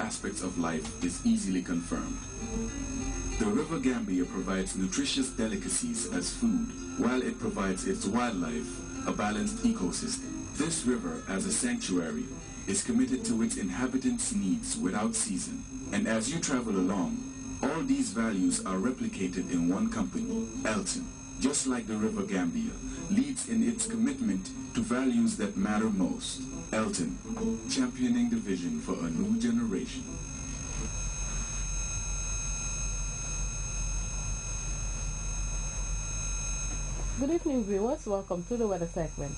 aspects of life is easily confirmed. The River Gambia provides nutritious delicacies as food, while it provides its wildlife a balanced ecosystem. This river, as a sanctuary, is committed to its inhabitants' needs without season. And as you travel along, all these values are replicated in one company, Elton. Just like the River Gambia, leads in its commitment to values that matter most. Elton, championing the vision for a new generation. Good evening, viewers. Welcome to the weather segment.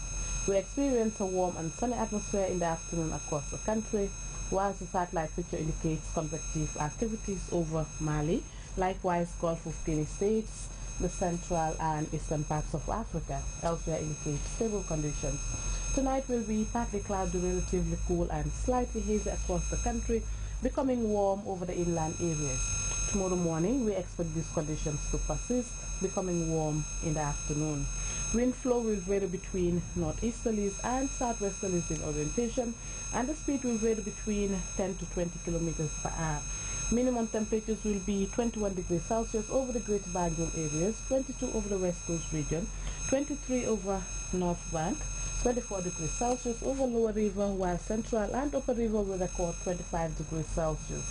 We experience a warm and sunny atmosphere in the afternoon across the country, whilst the satellite picture indicates convective activities over Mali, likewise Gulf of Guinea states, the central and eastern parts of Africa. Elsewhere indicates stable conditions. Tonight will be partly cloudy, relatively cool and slightly hazy across the country, becoming warm over the inland areas. Tomorrow morning, we expect these conditions to persist, becoming warm in the afternoon. Wind flow will vary between northeasterlies and southwesterlies in orientation, and the speed will vary between 10 to 20 kilometers per hour. Minimum temperatures will be 21 degrees Celsius over the Greater Banjul areas, 22 over the West Coast region, 23 over North Bank, 24 degrees Celsius over Lower River, while Central and Upper River will record 25 degrees Celsius.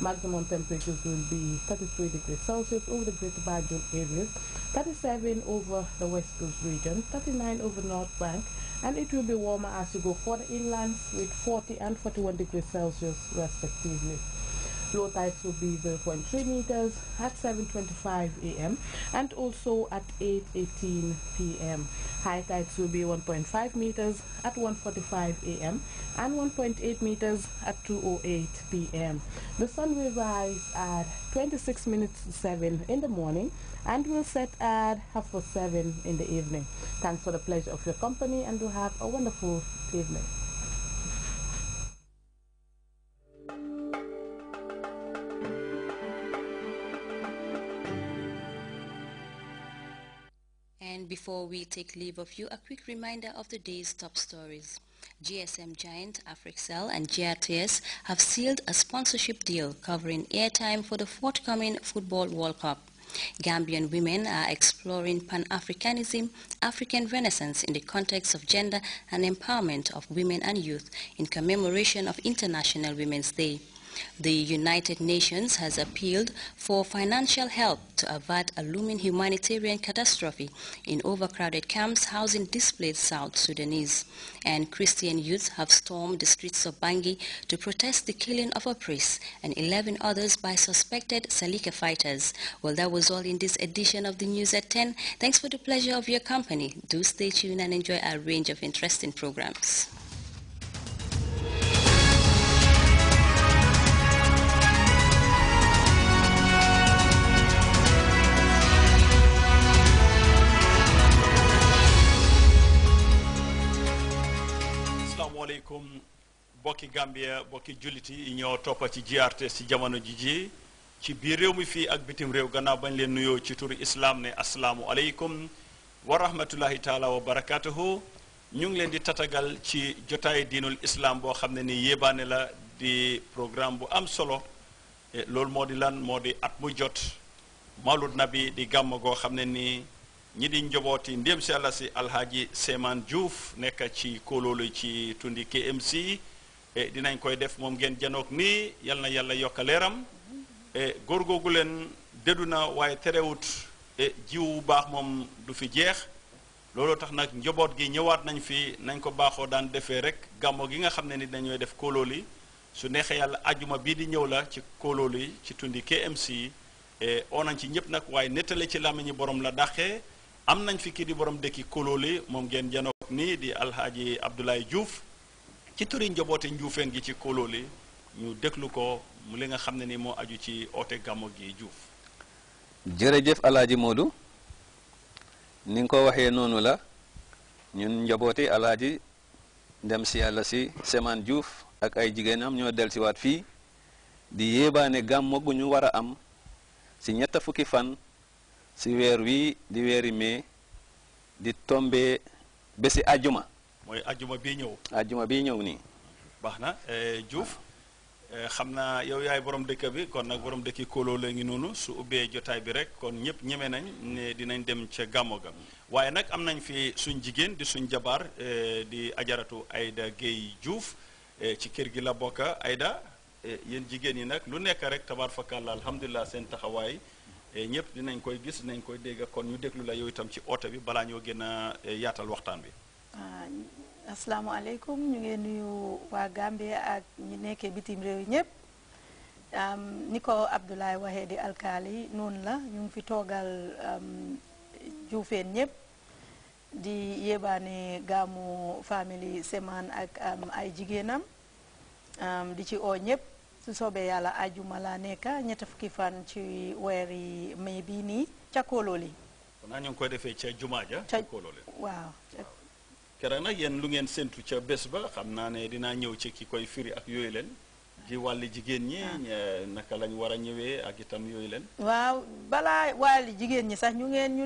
Maximum temperatures will be 33 degrees Celsius over the Greater Banjul areas, 37 over the West Coast region, 39 over North Bank, and it will be warmer as you go further inland with 40 and 41 degrees Celsius respectively. Low tides will be 0.3 meters at 7:25 a.m. and also at 8:18 p.m. High tides will be 1.5 meters at 1:45 a.m. and 1.8 meters at 2:08 p.m. The sun will rise at 26 minutes to 7 in the morning and will set at 7:30 in the evening. Thanks for the pleasure of your company, and do have a wonderful evening. And before we take leave of you, a quick reminder of the day's top stories. GSM giant Africell and GRTS have sealed a sponsorship deal covering airtime for the forthcoming Football World Cup. Gambian women are exploring Pan-Africanism, African Renaissance in the context of gender and empowerment of women and youth in commemoration of International Women's Day. The United Nations has appealed for financial help to avert a looming humanitarian catastrophe in overcrowded camps housing displaced South Sudanese. And Christian youths have stormed the streets of Bangui to protest the killing of a priest and 11 others by suspected Salika fighters. Well, that was all in this edition of the News at 10. Thanks for the pleasure of your company. Do stay tuned and enjoy our range of interesting programs. Assalamualaikum bokki Gambia bokki juliti yi ñoo toppa ci GRTS ci jamono ji ci biir réew mi fii ak bitim réew gannaaw bañ leen nuyoo ci turu islam ne asalaamualeykum wa rahmatullahi taala wa barakatuhu. ñu ngi leen di tatagal ci jotaay diinul islam boo xam ne ni yéebaane la di programme bu am solo loolu moo di lan moo di at mu jot mawlud nabi di gàmm goo xam ne ni ñi di njobooti ndéem si àlla si alhaaji Seemaan Diouf nekk ci kóoloolu ci tundi KMC dinañ koy def moom ngeen janook nii yal na yàlla yokka leeram góor googu leen déddu na waaye terewut jiwu baax moom du fi jeex looloo tax nag njoboot gi ñëwaat nañ fi nañ ko baaxoo daan defee rek gàmmo gi nga xam ne ni dañooy def kóolooli su neexee yàlla ajuma bii di ñëw la ci kóolooli ci tundi KMC oo nañ ci ñëpp nag waaye nettale ci làmmiñi borom la dàqee am nañ fi kii di borom dëkki kóolooli moom ngeen janook nii di alhaaji Abdoulaye Diouf ci turi njoboote njuufeen gi ci kóolooli ñu déglu ko mu li nga xam ne ni moo aju ci oote gàmmo gi Diouf. jërëjëf alaaji Modou ni nga ko waxee noonu la ñun njabooti alaaji ndem si yàlla si Seemaan Diouf ak ay jigéenam ñoo dellusiwaat fii di yéebaane gàmmo gu ñu war a am si ñetta fukki fan si weer wi di weeri mai di tombe bési ajuma mooy ajuma bii ñëw ajuma bii ñëw nii baax na Diouf xam naa yow yaay borom dëkk bi kon nag borom dëkki Kolo la ngi noonu su ubbee jotaay bi rek kon ñëpp ñeme nañ ne dinañ dem ca gàmmo ga waaye nag am nañ fi suñ jigéen di suñ jabar di ajaratu Aida Gueye Diouf ci kër gi la bokk Aida yéen jigéen ñi nag lu nekk rek tabaar fakàlla alhamdulilah seen taxawaay ñëpp dinañ koy gis dinañ koy dégg kon ñu déglu la yow itam ci oote bi balaa ñoo gën a yaatal waxtaan bi. asalaamaaleykum ñu ngi nuyu waa Gambia ak ñi nekkee bitim réew yi ñëpp ni ko Abdoulaye waxee di alkaali noonu la ñu ngi fi toogal juufeen ñëpp di yébaane gaamu famille Seman ak ay jigéenam di ci oo ñëpp su soobee yàlla ajuma la nekka ñetta fukki fan ci weeri mai bii nii ca Kololi. kon ñu ngi koy defee ca jumaa ja ca Kololi. waaw. keroog nag yéen lu ngeen séntu ca bés ba xam naa ne dinaa ñëw ci ki koy firi ak yooyu leen ji wàlli jigéen ñi naka lañ war a ñëwee ak itam yooyu leen waaw balaa wàlli jigéen ñi sax ñu ngeen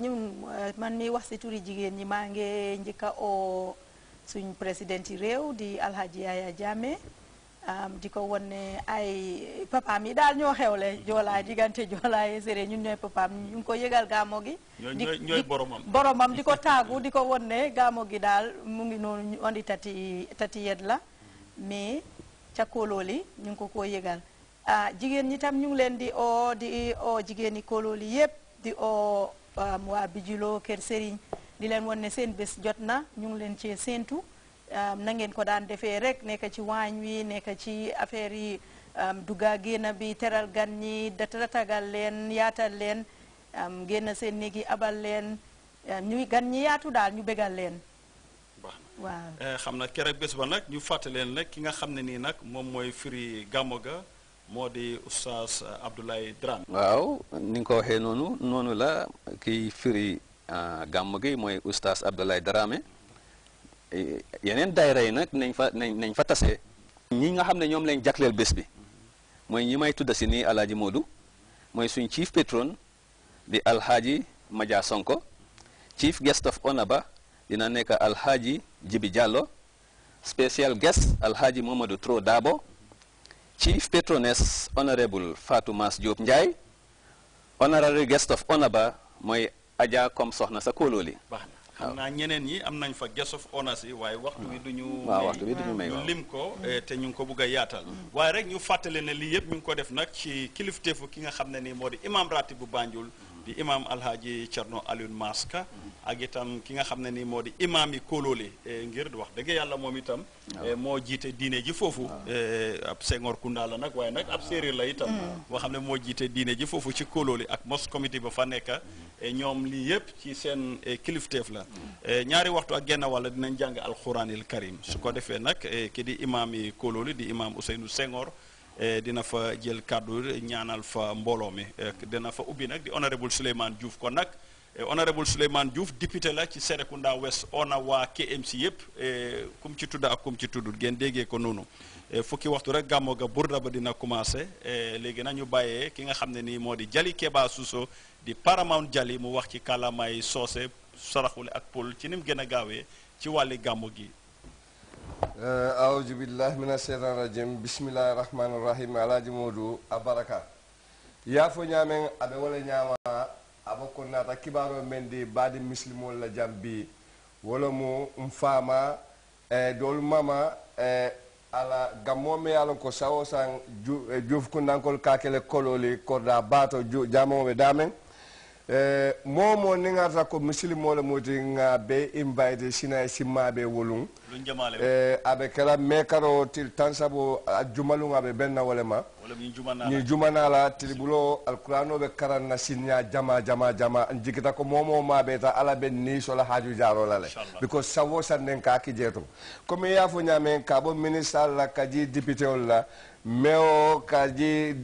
ñun man mi wax si turi jigéen ñi maa ngi njëkka oo suñ président yi réew di Alhaji Yaya Jammeh di ko won ne ay papaam yi daal ñoo xewle joolaay diggante joolaay séré ñun ñooy papaam ñu ngi ko yëgal gaamo gi ñooy boromam di ko taagu di ko won ne gaamo gi daal mu ngi noonu ñu andi tati yet la mais ca Kololi ñu ngi ko yëgal jigéen ñi tam ñu ngi leen di oo jigéen ñi Kololi yépp di oo waa Bijilo Kër Serigne di leen won ne seen bés jot na ñu ngi leen ci séentu na ngeen ko daan defee rek nekk ci waañ wi nekk ci affaire yi dugga génn bi teral gan ñi tatagal leen yaatal leen génn seen néegi abal leen ñuy gan ñi yaatu daal ñu bégal leen waaw xam na keroog bés ba nag ñu fàttali leen nag ki nga xam ne nii nag moom mooy firi gàmmo ga moo di oustaz Abdoulaye Dramé. waaw ni nga ko waxee noonu la kiy firi gàmmo gi mooy oustaz Abdoulaye Dramé yeneen daayira yi nag nañ fa tase ñi nga xam ne ñoom lañ jagleel bés bi mooy ñi may tudda si nii Alhaji Modou mooy suñ chief patron di Alhaji Maja Sonko chief guest of honor ba dina nekk Alhaji Jibi Diallo special guest Alhaji Mamadou Tro Dabo chief patroness honorable Fatou Mas Diop Ndiaye honorary guest of honor ba mooy Adja Kom Soxna sa Kololi. xam naa ñeneen ñi am nañ fa guest of honor si waaye waxtu bi duñu may ñu lim ko te ñu ngi ko bugg a yaatal waaye rek ñu fàttale ne lii yëpp ñu ngi ko def nag ci kilifteefu ki nga xam ne nii moo di imam ratib bu Banjul di imam Alhaji Cerno Alioune Maska ak itam ki nga xam ne nii moo di imam yi Kololi ngir wax dëgg yàlla moom itam moo jiite diine ji foofu ab Senghor Kunda la nag waaye nag ab séeréer la itam boo xam ne moo jiite diine ji foofu ci Kololi ak mos comité ba fa nekk ñoom lii yëpp ci seen kilifteef la ñaari waxtu ak genn wàll dinañ jàng alxuraanil karim su ko defee nag ki di imam yi Kololi di imam Ousseynou Senghor dina fa jël kàddu ñaanal fa mbooloo mi dina fa ubbi nag di honorable Souleymane Diouf kon nag honorable Souleymane Diouf député la ci Serekunda West ona waa KMC yëpp kum ci tudd ak kum ci tuddul ngeen déggee ko noonu fukki waxtu rek gàmmo ga burda ba dina commencé léegi nañu bàyyee ki nga xam ne nii moo di Jali Keba Suso di Paramount Jali mu wax ci kàllaamaay soose saraxule ak pël ci ni mu gën a gaawee ci wàlli gàmmo gi aouzu billahi mina shaytan rajim bismillahi rahmani rahim Alhaji Modou abaraka yaafo ñaamen aɓe wala ñaama aba ko naata kibaro men di baadi muslimol la jam bi wala mo faama doolu mama ala gammo me yalon ko sawo san juuf kundankol kakele kololi korda baato jamoɓe damen momo ni ngata ko muslimo le moti nga be invite sina simmaɓe wolum aɓe kala mekaro til tan sabo jumalum aɓe benna wolema ni jumanala tilibulo alquranoɓe karanna sinña jama jikita ko momo maɓe ta ala ɓe ni sola haaju jarolale because sawo sannen ka kijeeto comme yafo ñamen ka bo ministre alla kaji député ol la meo kaji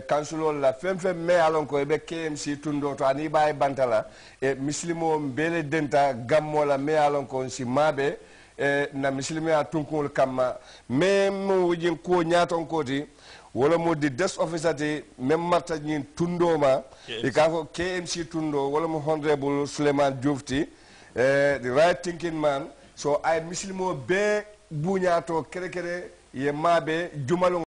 councilol la fen me alon ko ɓe KMC tundo to ani ɓawi bantala e misilimo mbele denta gammola me alon ko si maɓe na misilimiya tunkol kamma même wujin ko ñaton koti wala mo di desk officer ti même marta ñin tundoma e ka ko KMC tundo wala mo honorable Souleymane Diouf ti the right thinking man so ay misilimo be buñato kere ye mabe jumalu